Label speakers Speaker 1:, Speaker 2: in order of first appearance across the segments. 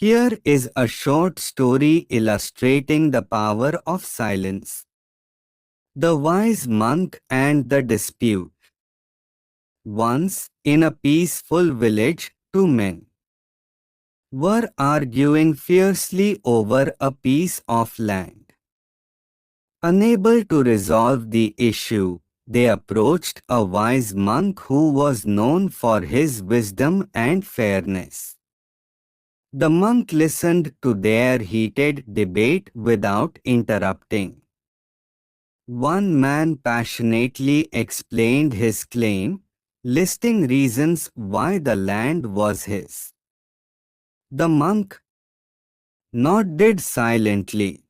Speaker 1: Here is a short story illustrating the power of silence. The Wise Monk and the Dispute. Once, in a peaceful village, two men were arguing fiercely over a piece of land. Unable to resolve the issue, they approached a wise monk who was known for his wisdom and fairness. The monk listened to their heated debate without interrupting. One man passionately explained his claim, listing reasons why the land was his. The monk nodded silently.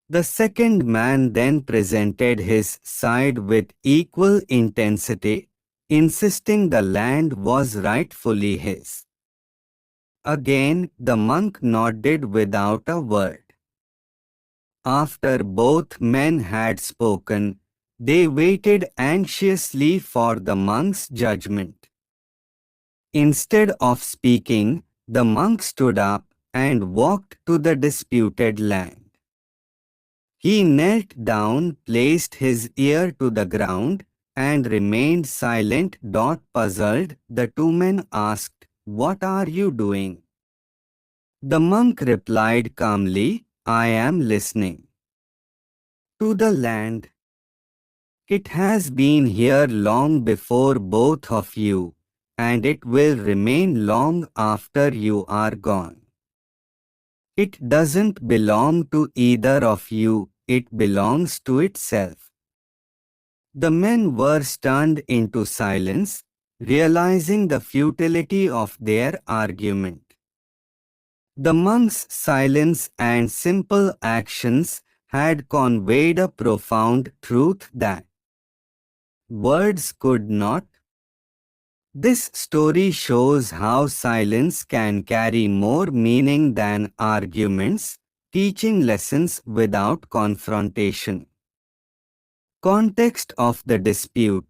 Speaker 1: The second man then presented his side with equal intensity, insisting the land was rightfully his. Again, the monk nodded without a word. After both men had spoken, they waited anxiously for the monk's judgment. Instead of speaking, the monk stood up and walked to the disputed land. He knelt down, placed his ear to the ground, and remained silent. Puzzled, the two men asked, "What are you doing?" The monk replied calmly, "I am listening to the land. It has been here long before both of you, and it will remain long after you are gone. It doesn't belong to either of you, it belongs to itself." The men were stunned into silence, realizing the futility of their argument. The monk's silence and simple actions had conveyed a profound truth that words could not. This story shows how silence can carry more meaning than arguments, teaching lessons without confrontation. Context of the dispute.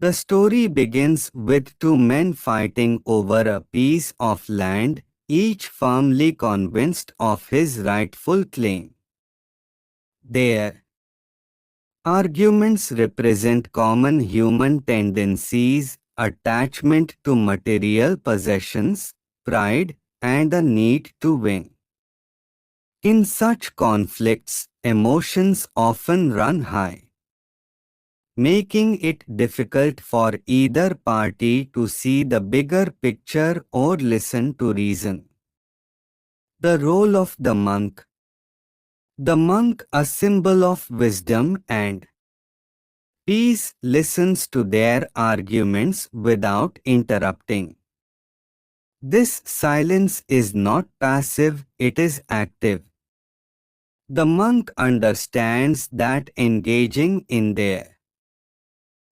Speaker 1: The story begins with two men fighting over a piece of land, each firmly convinced of his rightful claim. Their arguments represent common human tendencies: attachment to material possessions, pride, and the need to win. In such conflicts, emotions often run high, making it difficult for either party to see the bigger picture or listen to reason. The role of the monk. The monk, a symbol of wisdom and peace, listens to their arguments without interrupting. This silence is not passive, it is active. The monk understands that engaging in their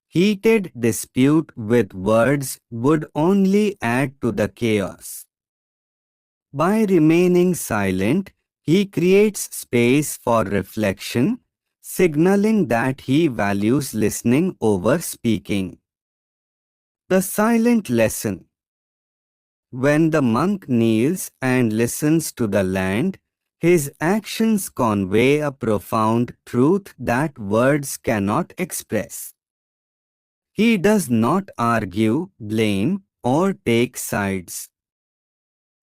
Speaker 1: heated dispute with words would only add to the chaos. By remaining silent, he creates space for reflection, signaling that he values listening over speaking. The silent lesson. When the monk kneels and listens to the land, his actions convey a profound truth that words cannot express. He does not argue, blame, or take sides.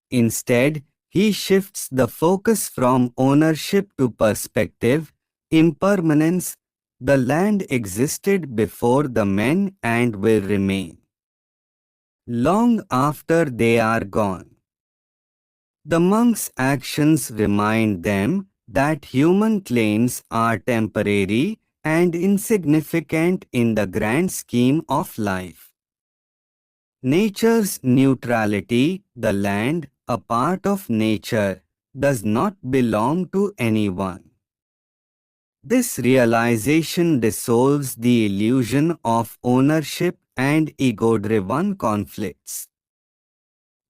Speaker 1: Instead, he shifts the focus from ownership to perspective, impermanence. The land existed before the men and will remain long after they are gone. The monk's actions remind them that human claims are temporary and insignificant in the grand scheme of life. Nature's neutrality. The land, a part of nature, does not belong to anyone. This realization dissolves the illusion of ownership and ego-driven conflicts.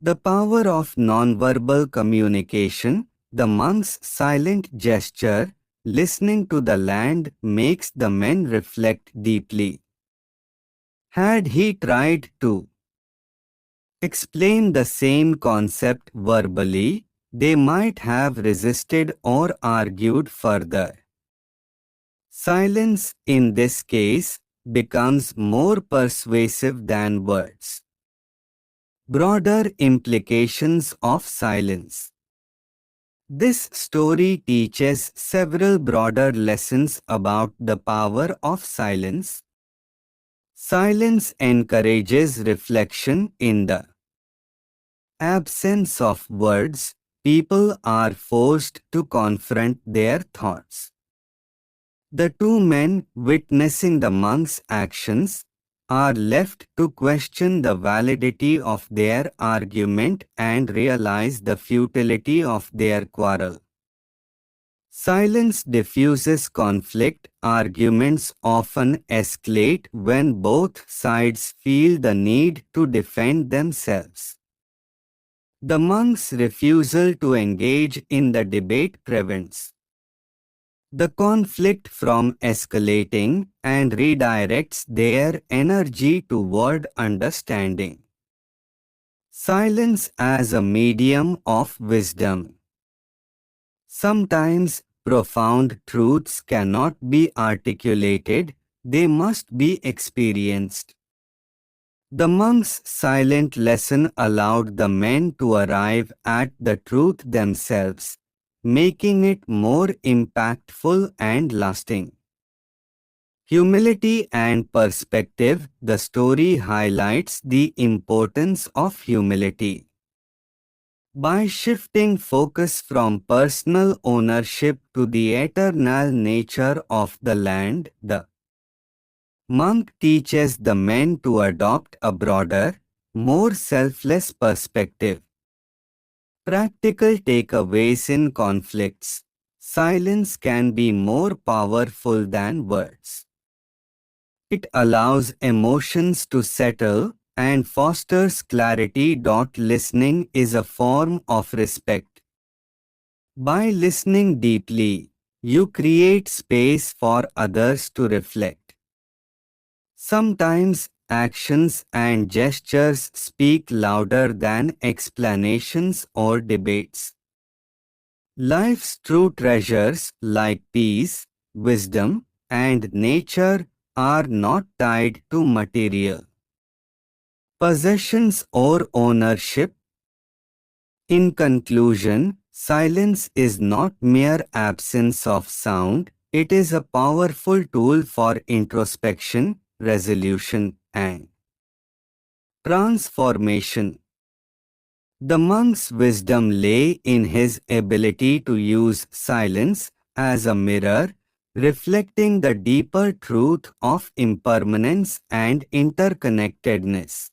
Speaker 1: The power of nonverbal communication. The monk's silent gesture, listening to the land, makes the men reflect deeply. Had he tried to explain the same concept verbally, they might have resisted or argued further. Silence, in this case, becomes more persuasive than words. Broader implications of silence. This story teaches several broader lessons about the power of silence. Silence encourages reflection. In the absence of words, people are forced to confront their thoughts. The two men witnessing the monk's actions are left to question the validity of their argument and realize the futility of their quarrel. Silence diffuses conflict. Arguments often escalate when both sides feel the need to defend themselves. The monk's refusal to engage in the debate prevents the conflict from escalating and redirects their energy toward understanding. Silence as a medium of wisdom. Sometimes profound truths cannot be articulated, they must be experienced. The monk's silent lesson allowed the men to arrive at the truth themselves, making it more impactful and lasting. Humility and perspective. The story highlights the importance of humility. By shifting focus from personal ownership to the eternal nature of the land, the monk teaches the men to adopt a broader, more selfless perspective. Practical takeaways in conflicts. Silence can be more powerful than words. It allows emotions to settle and fosters clarity. Listening is a form of respect. By listening deeply, you create space for others to reflect. Sometimes actions and gestures speak louder than explanations or debates. Life's true treasures like peace, wisdom, and nature are not tied to material possessions or ownership. In conclusion, silence is not mere absence of sound, it is a powerful tool for introspection, resolution, and transformation. The monk's wisdom lay in his ability to use silence as a mirror, reflecting the deeper truth of impermanence and interconnectedness.